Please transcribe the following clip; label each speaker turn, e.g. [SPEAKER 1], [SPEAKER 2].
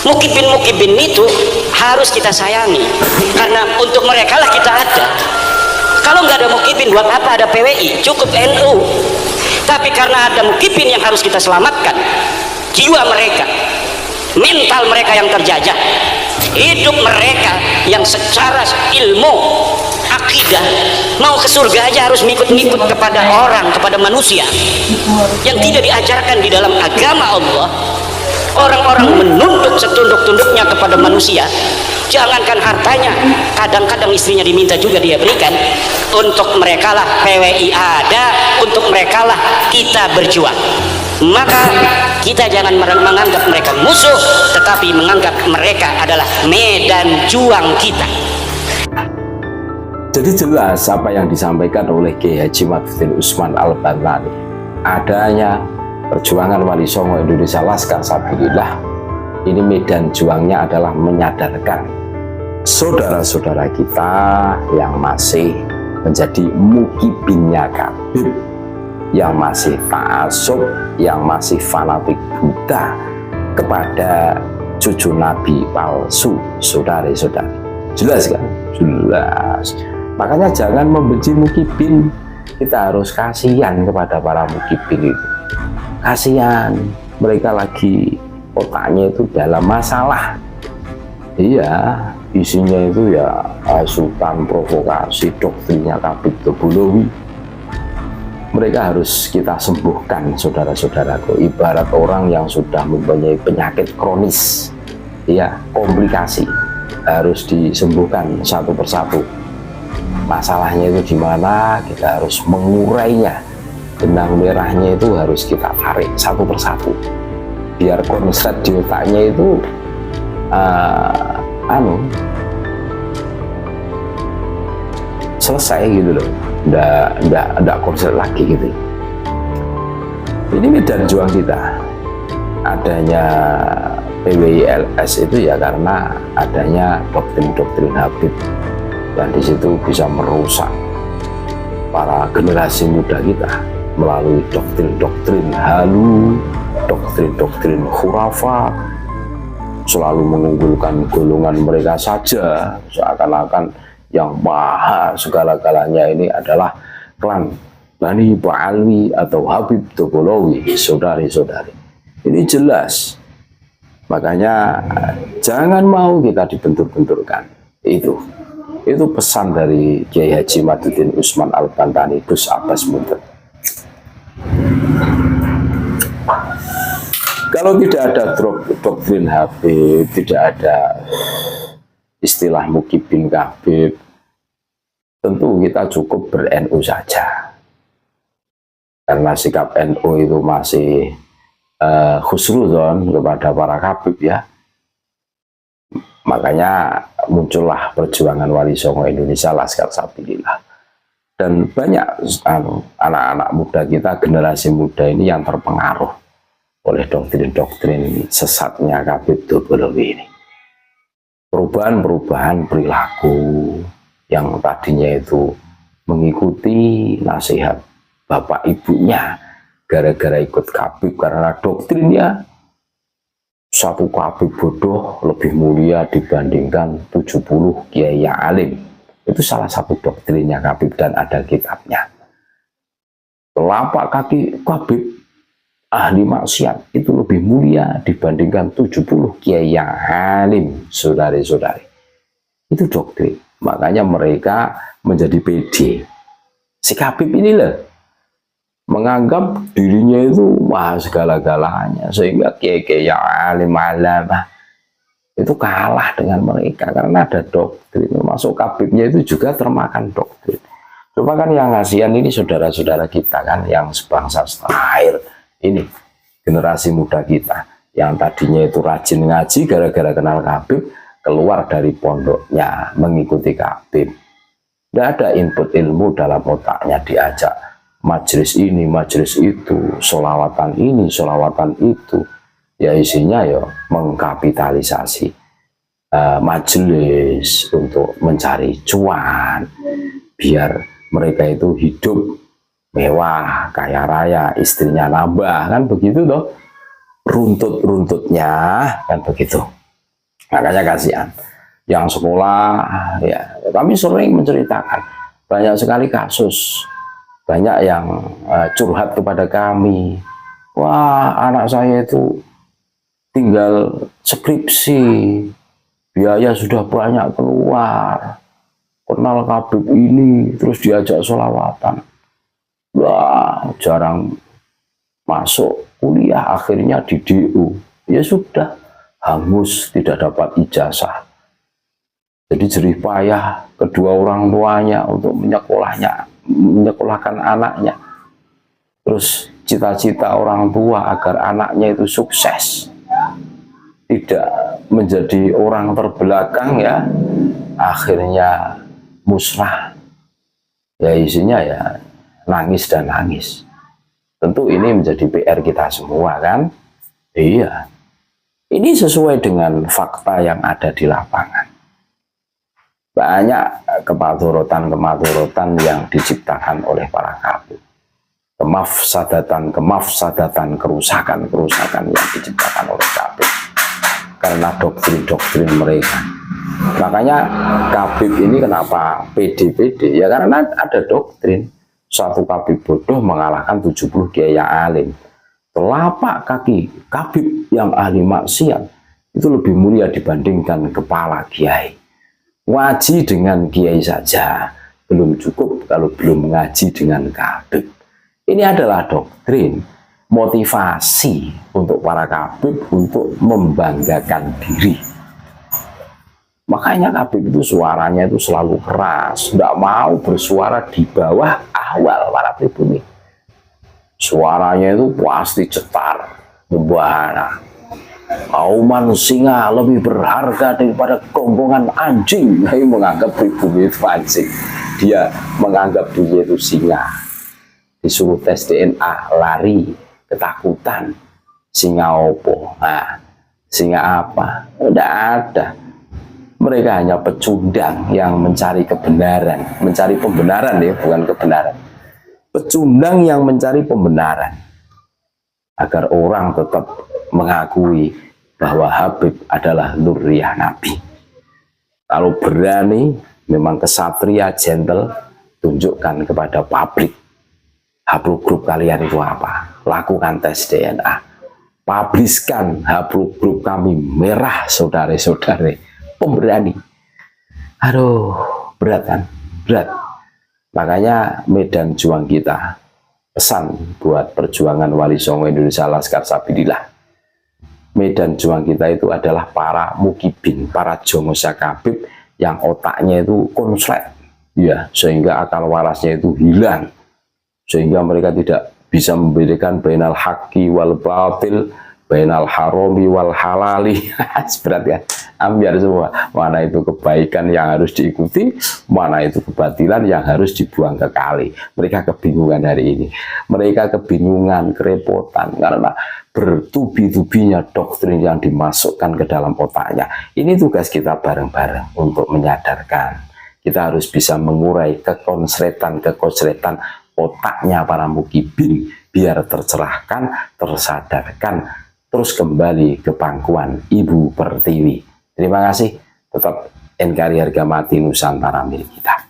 [SPEAKER 1] Mukibin itu harus kita sayangi, karena untuk mereka lah kita ada. Kalau nggak ada mukibin, buat apa ada PWI? Cukup NU. Tapi karena ada mukibin yang harus kita selamatkan, jiwa mereka, mental mereka yang terjajah, hidup mereka yang secara ilmu akidah mau ke surga aja harus ngikut-ngikut kepada orang, kepada manusia yang tidak diajarkan di dalam agama Allah. Orang-orang menunduk setunduk-tunduknya kepada manusia, jangankan hartanya, kadang-kadang istrinya diminta juga dia berikan. Untuk mereka lah PWI ada, untuk mereka lah kita berjuang. Maka kita jangan menganggap mereka musuh, tetapi menganggap mereka adalah medan juang kita.
[SPEAKER 2] Jadi jelas apa yang disampaikan oleh Kiai Haji Maduddin Usman Al-Bantani, adanya perjuangan Wali Songo Indonesia Laskar Sabilillah ini medan juangnya adalah menyadarkan saudara-saudara kita yang masih menjadi mukibinnya Habib, yang masih ta'assub, yang masih fanatik Buddha kepada cucu Nabi palsu, saudari-saudari. Jelas kan? Jelas. Makanya jangan membenci mukibin, kita harus kasihan kepada para mukibin itu. Kasihan, mereka lagi otaknya itu dalam masalah. Iya, isinya itu ya hasutan, provokasi, doktrinnya Habib Tobolowi. Mereka harus kita sembuhkan, saudara-saudaraku. Ibarat orang yang sudah mempunyai penyakit kronis, ya, komplikasi, harus disembuhkan satu persatu. Masalahnya itu di mana, kita harus mengurainya. Benang merahnya itu harus kita tarik satu persatu biar konslet di otaknya itu selesai gitu loh, ndak konslet lagi gitu. Ini medan juang kita. Adanya PWILS itu ya karena adanya doktrin-doktrin Habib yang di situ bisa merusak para generasi muda kita melalui doktrin-doktrin halu, doktrin-doktrin khurafat, selalu mengunggulkan golongan mereka saja, seakan-akan yang maha segala-galanya ini adalah klan Bani Ba'alwi atau Habib Tobolowi, saudari-saudari. Ini jelas. Makanya jangan mau kita dibentur-benturkan. Itu pesan dari Kiai Haji Maduddin Usman Al-Bantani, Gus Abbas Munten. Kalau tidak ada doktrin Habib, tidak ada istilah mukibin Habib, tentu kita cukup ber-NU saja. Karena sikap NU itu masih khusnudzon kepada para Habib ya. Makanya muncullah perjuangan Wali Songo Indonesia Laskar Sabilillah. Dan banyak anak-anak muda kita, generasi muda ini yang terpengaruh oleh doktrin-doktrin sesatnya Habib Tobolowi ini. Perubahan-perubahan perilaku yang tadinya itu mengikuti nasihat bapak ibunya, gara-gara ikut Habib karena doktrinnya satu Habib bodoh lebih mulia dibandingkan 70 kiai yang alim. Itu salah satu doktrinnya Habib dan ada kitabnya. Telapak kaki Habib ahli maksiat itu lebih mulia dibandingkan 70 kiai yang alim, saudari-saudari. Itu doktrin. Makanya mereka menjadi PD. Si Habib inilah menganggap dirinya itu wah segala-galanya, sehingga kiai-kiai yang alim-alim itu kalah dengan mereka karena ada doktrin. Masuk Habibnya itu juga termakan doktrin. Cuma kan yang kasihan ini saudara-saudara kita kan yang sebangsa seair ini, generasi muda kita yang tadinya itu rajin ngaji gara-gara kenal Habib, keluar dari pondoknya mengikuti Habib. Tidak ada input ilmu dalam otaknya, diajak majelis ini, majelis itu, sholawatan ini, sholawatan itu. Ya isinya ya mengkapitalisasi majelis untuk mencari cuan biar mereka itu hidup mewah, kaya raya, istrinya nambah, kan begitu toh runtut-runtutnya kan begitu. Makanya kasihan yang sekolah ya. Kami sering menceritakan banyak sekali kasus, banyak yang curhat kepada kami. Wah, anak saya itu tinggal skripsi, biaya sudah banyak keluar, kenal Habib ini, terus diajak sholawatan. Wah, jarang masuk kuliah, akhirnya di DU. Ya sudah, hangus, tidak dapat ijazah. Jadi jerih payah kedua orang tuanya untuk menyekolahkan anaknya. Terus cita-cita orang tua agar anaknya itu sukses, tidak menjadi orang terbelakang ya, akhirnya musrah. Ya isinya ya nangis dan nangis. Tentu ini menjadi PR kita semua kan. Iya, ini sesuai dengan fakta yang ada di lapangan. Banyak kemafsudatan yang diciptakan oleh para kabir. Kemafsadatan, kerusakan yang diciptakan oleh kabir karena doktrin-doktrin mereka. Makanya Habib ini kenapa pede-pede? Ya karena ada doktrin. Satu Habib bodoh mengalahkan 70 kiai yang alim. Telapak kaki Habib yang ahli maksiat itu lebih mulia dibandingkan kepala kiai. Ngaji dengan kiai saja belum cukup kalau belum mengaji dengan Habib. Ini adalah doktrin, motivasi untuk para Habib untuk membanggakan diri. Makanya Habib itu suaranya itu selalu keras, tidak mau bersuara di bawah awal para pribumi. Suaranya itu pasti cetar, membahana. Auman singa lebih berharga daripada gonggongan anjing. Dia menganggap pribumi itu anjing. Dia menganggap dirinya itu singa. Disuruh tes DNA, lari, ketakutan. Singa opo? Nah, singa apa? Tidak ada. Mereka hanya pecundang yang mencari kebenaran, mencari pembenaran ya, bukan kebenaran. Pecundang yang mencari pembenaran agar orang tetap mengakui bahwa Habib adalah nuriyah Nabi. Kalau berani, memang kesatria gentle, tunjukkan kepada publik hablum grup kalian itu apa. Lakukan tes DNA, publiskan hablum grup kami merah, saudara-saudara pemberani. Aduh, berat kan? Berat. Makanya medan juang kita, pesan buat perjuangan Wali Songo Indonesia Laskar Sabilillah. Medan juang kita itu adalah para mukibin, para jongosa Habib yang otaknya itu konslet, ya, sehingga akal warasnya itu hilang, sehingga mereka tidak bisa membedakan bainal haqqi wal batil, bainal harami wal halali. Berat ya, ambiar semua. Mana itu kebaikan yang harus diikuti, mana itu kebatilan yang harus dibuang ke kali. Mereka kebingungan hari ini. Mereka kebingungan, kerepotan karena bertubi-tubinya doktrin yang dimasukkan ke dalam otaknya. Ini tugas kita bareng-bareng untuk menyadarkan. Kita harus bisa mengurai kekonsletan otaknya para mukibin biar tercerahkan, tersadarkan, terus kembali ke pangkuan Ibu Pertiwi. Terima kasih. Tetap NKRI harga mati Nusantara milik kita.